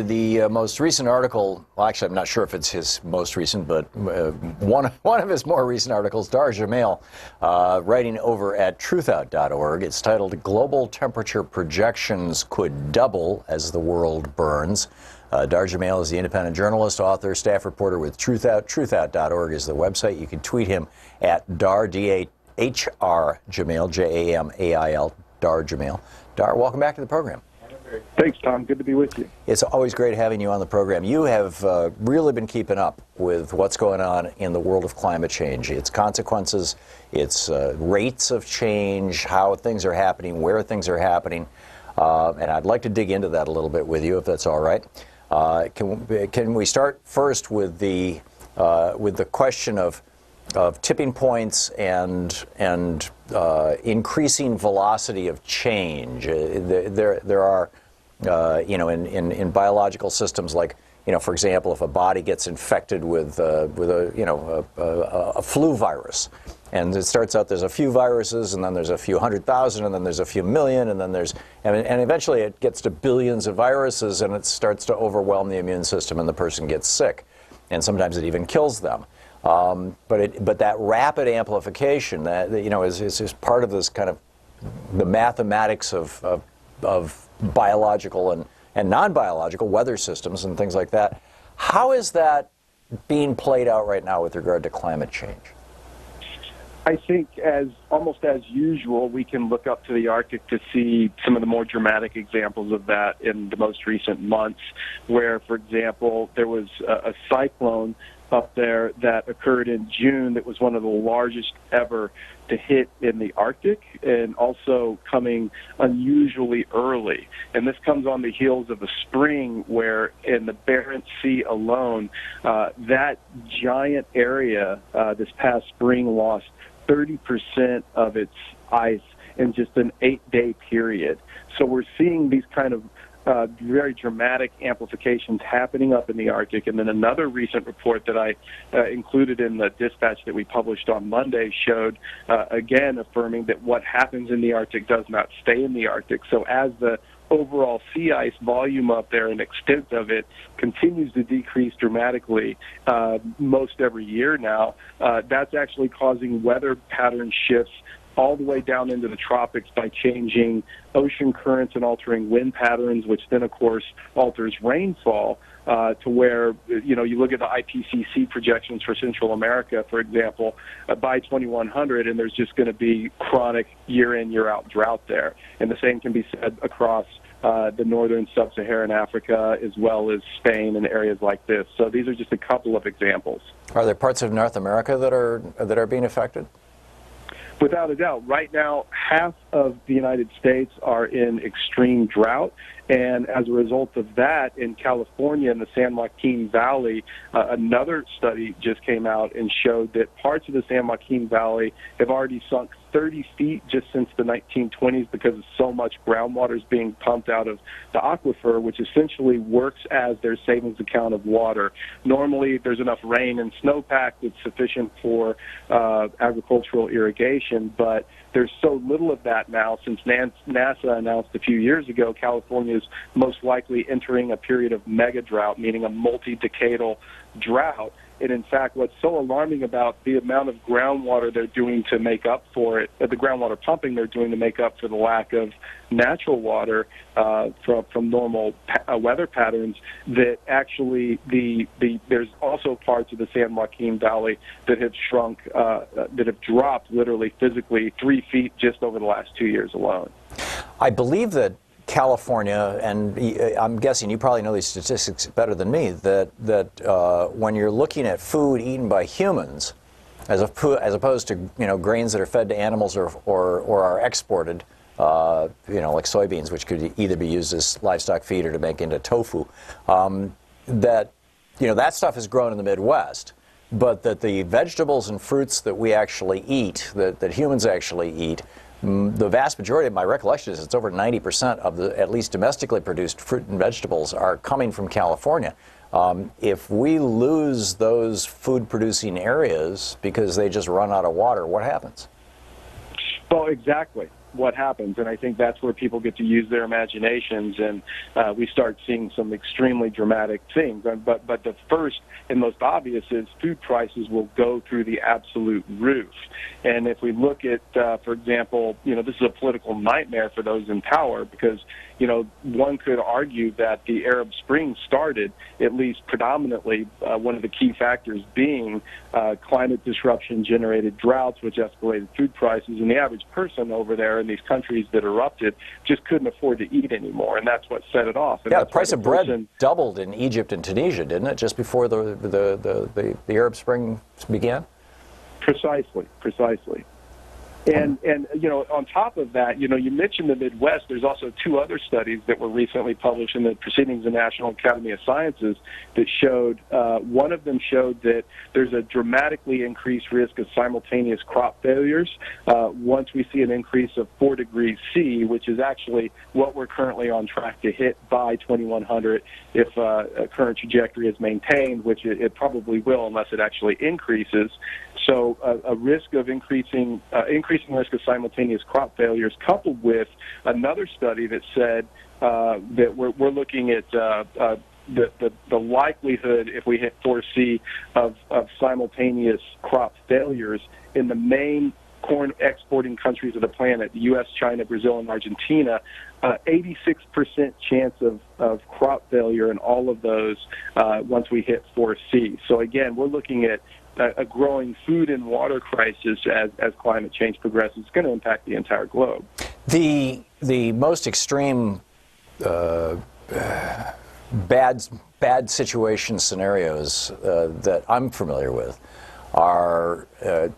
the most recent article, well, actually, I'm not sure if it's his most recent, but one of his more recent articles, Dahr Jamail, writing over at truthout.org. It's titled "Global Temperature Projections Could Double as the World Burns." Dahr Jamail is the independent journalist, author, staff reporter with Truthout. Truthout.org is the website. You can tweet him at Dahr, D-A-H-R, Jamail, J-A-M-A-I-L, Dahr Jamail. Dahr, welcome back to the program. Thanks, Tom. Good to be with you. It's always great having you on the program. You have really been keeping up with what's going on in the world of climate change, its consequences, its rates of change, how things are happening, where things are happening. And I'd like to dig into that a little bit with you, if that's all right. Can we start first with the question of tipping points and increasing velocity of change? There are, in biological systems, like, for example, if a body gets infected with a flu virus, and it starts out there's a few viruses, and then there's a few 100,000, and then there's a few million, and then and eventually it gets to billions of viruses, and it starts to overwhelm the immune system, and the person gets sick, and sometimes it even kills them. But that rapid amplification that is part of this kind of the mathematics of biological and non-biological weather systems and things like that. How is that being played out right now with regard to climate change? I think almost as usual, we can look up to the Arctic to see some of the more dramatic examples of that in the most recent months, where, for example, there was a cyclone up there that occurred in June that was one of the largest ever to hit in the Arctic, and also coming unusually early. And this comes on the heels of a spring where in the Barents Sea alone, that giant area this past spring lost 30% of its ice in just an 8-day period. So we're seeing these kind of very dramatic amplifications happening up in the Arctic. And then another recent report that I included in the dispatch that we published on Monday showed, again, affirming that what happens in the Arctic does not stay in the Arctic. So as the overall sea ice volume up there and extent of it continues to decrease dramatically most every year now, that's actually causing weather pattern shifts all the way down into the tropics by changing ocean currents and altering wind patterns, which then, of course, alters rainfall to where, you look at the IPCC projections for Central America, for example, by 2100, and there's just going to be chronic year-in, year-out drought there. And the same can be said across the northern sub-Saharan Africa, as well as Spain and areas like this. So these are just a couple of examples. Are there parts of North America that are being affected? Without a doubt. Right now, half of the United States are in extreme drought. And as a result of that, in California, in the San Joaquin Valley, another study just came out and showed that parts of the San Joaquin Valley have already sunk 30 feet just since the 1920s because of so much groundwater is being pumped out of the aquifer, which essentially works as their savings account of water. Normally, there's enough rain and snowpack that's sufficient for agricultural irrigation, but there's so little of that now since NASA announced a few years ago California is most likely entering a period of mega drought, meaning a multi-decadal drought. And in fact, what's so alarming about the amount of groundwater they're doing to make up for it, the groundwater pumping they're doing to make up for the lack of natural water from normal weather patterns, that actually there's also parts of the San Joaquin Valley that have shrunk, that have dropped literally physically 3 feet just over the last 2 years alone. I believe that California, and I'm guessing you probably know these statistics better than me, that when you're looking at food eaten by humans, as opposed to grains that are fed to animals or are exported, like soybeans, which could either be used as livestock feed or to make into tofu, that stuff is grown in the Midwest, but that the vegetables and fruits that we actually eat, that humans actually eat, the vast majority of my recollection is it's over 90% of the at least domestically produced fruit and vegetables are coming from California. If we lose those food-producing areas because they just run out of water, what happens? Well, exactly. what happens. And I think that's where people get to use their imaginations, and we start seeing some extremely dramatic things. But the first and most obvious is food prices will go through the absolute roof. And if we look at, for example, this is a political nightmare for those in power, because one could argue that the Arab Spring started, at least predominantly, one of the key factors being climate disruption generated droughts, which escalated food prices, and the average person over there in these countries that erupted just couldn't afford to eat anymore, and that's what set it off. And yeah, the price of bread doubled in Egypt and Tunisia, didn't it, just before the Arab Spring began? Precisely. And on top of that, you mentioned the Midwest. There's also two other studies that were recently published in the Proceedings of the National Academy of Sciences that showed, one of them showed that there's a dramatically increased risk of simultaneous crop failures once we see an increase of 4 degrees C, which is actually what we're currently on track to hit by 2100 if a current trajectory is maintained, which it probably will unless it actually increases. So a risk of increasing risk of simultaneous crop failures, coupled with another study that said that we're looking at the likelihood, if we hit 4C, of simultaneous crop failures in the main corn exporting countries of the planet, the U.S., China, Brazil, and Argentina. 86% chance of crop failure in all of those once we hit 4C. So again, we're looking at a growing food and water crisis as climate change progresses. It's going to impact the entire globe. The most extreme bad situation scenarios that I'm familiar with are a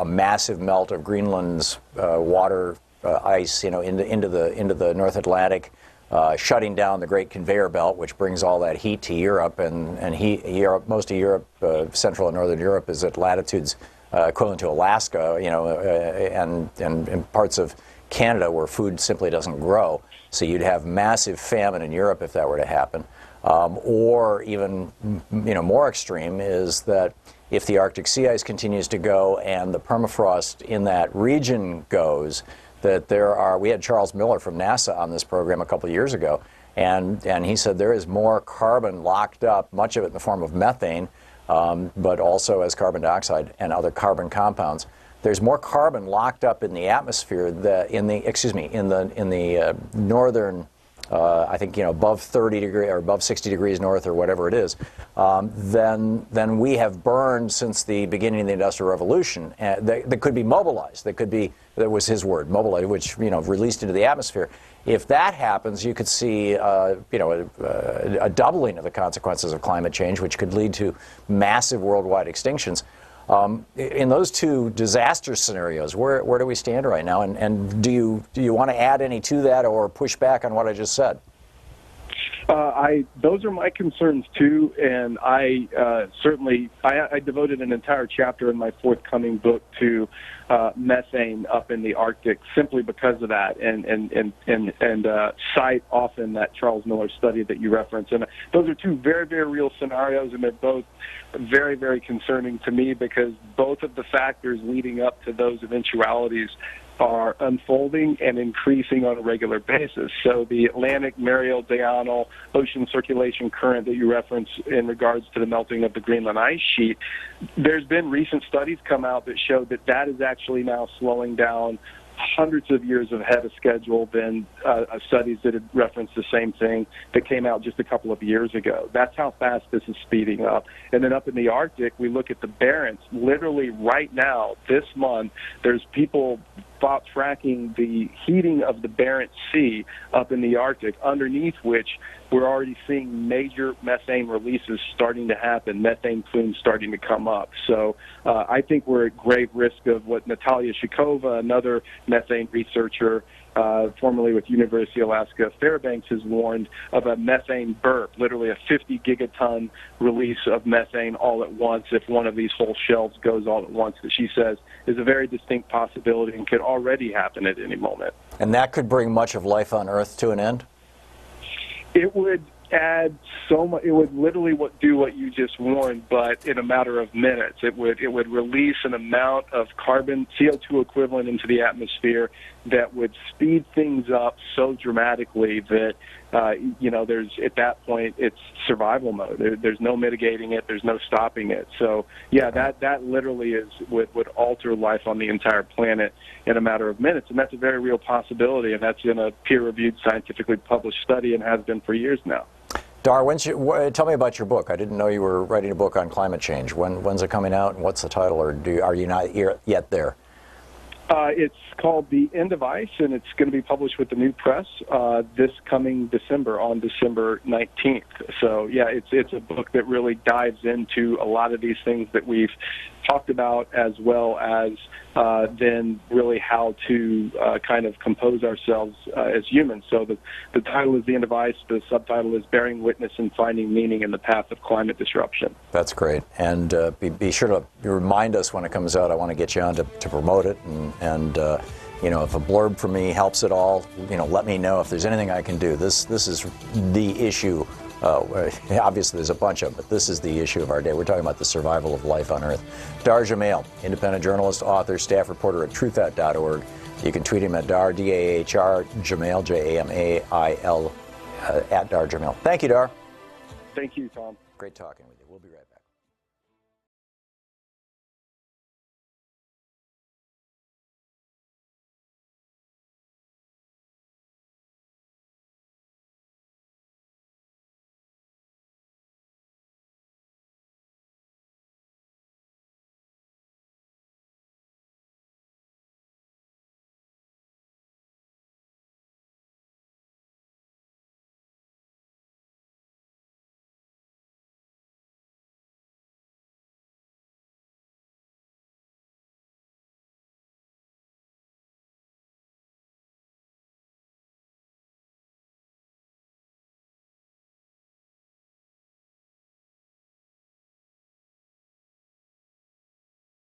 massive melt of Greenland's water ice into the North Atlantic, shutting down the Great Conveyor Belt, which brings all that heat to Europe, and most of Europe, Central and Northern Europe, is at latitudes equivalent to Alaska, and parts of Canada where food simply doesn't grow. So you'd have massive famine in Europe if that were to happen. Or even more extreme is that if the Arctic sea ice continues to go and the permafrost in that region goes, that we had Charles Miller from NASA on this program a couple of years ago, and he said there is more carbon locked up, much of it in the form of methane, but also as carbon dioxide and other carbon compounds. There's more carbon locked up in the atmosphere in the northern, I think above 30 degrees or above 60 degrees north or whatever it is, than we have burned since the beginning of the Industrial Revolution. That could be mobilized. That was his word, mobilized, which released into the atmosphere. If that happens, you could see a doubling of the consequences of climate change, which could lead to massive worldwide extinctions. In those two disaster scenarios, where do we stand right now? And do you want to add any to that or push back on what I just said? Those are my concerns too, and I devoted an entire chapter in my forthcoming book to methane up in the Arctic simply because of that, and cite often that Charles Miller study that you referenced. And those are two very, very real scenarios, and they're both very, very concerning to me because both of the factors leading up to those eventualities are unfolding and increasing on a regular basis. So the Atlantic Mariel-Diurnal ocean circulation current that you referenced in regards to the melting of the Greenland ice sheet, there's been recent studies come out that show that is actually now slowing down hundreds of years ahead of schedule than studies that had referenced the same thing that came out just a couple of years ago. That's how fast this is speeding up. And then up in the Arctic, we look at the Barents. Literally right now, this month, there's people tracking the heating of the Barents Sea up in the Arctic, underneath which we're already seeing major methane releases starting to happen, methane plumes starting to come up. So I think we're at grave risk of what Natalia Shikova, another methane researcher, formerly with University of Alaska Fairbanks, has warned of a methane burp, literally a 50 gigaton release of methane all at once if one of these whole shelves goes all at once, that she says is a very distinct possibility and could already happen at any moment. And that could bring much of life on Earth to an end? It would add so much. It would literally do what you just warned, but in a matter of minutes. It would release an amount of carbon, CO2 equivalent into the atmosphere that would speed things up so dramatically that, there's, at that point, it's survival mode. There's no mitigating it. There's no stopping it. So, yeah, that literally would alter life on the entire planet in a matter of minutes, and that's a very real possibility, and that's in a peer-reviewed, scientifically published study and has been for years now. Dahr, tell me about your book. I didn't know you were writing a book on climate change. When's it coming out, and what's the title, or are you not yet there? It's called The End of Ice, and it's going to be published with the New Press this coming December, on December 19th. So, yeah, it's a book that really dives into a lot of these things that we've talked about, as well as then really how to kind of compose ourselves as humans. So the title is The End of Ice. The subtitle is Bearing Witness and Finding Meaning in the Path of Climate Disruption. That's great. And be sure to remind us when it comes out. I want to get you on to promote it. And if a blurb for me helps at all, let me know if there's anything I can do. This is the issue. Obviously, there's a bunch of them, but this is the issue of our day. We're talking about the survival of life on Earth. Dahr Jamail, independent journalist, author, staff reporter at truthout.org. You can tweet him at Dahr, D-A-H-R, Jamail, J-A-M-A-I-L, at Dahr Jamail. Thank you, Dahr. Thank you, Thom. Great talking with you. We'll be right back.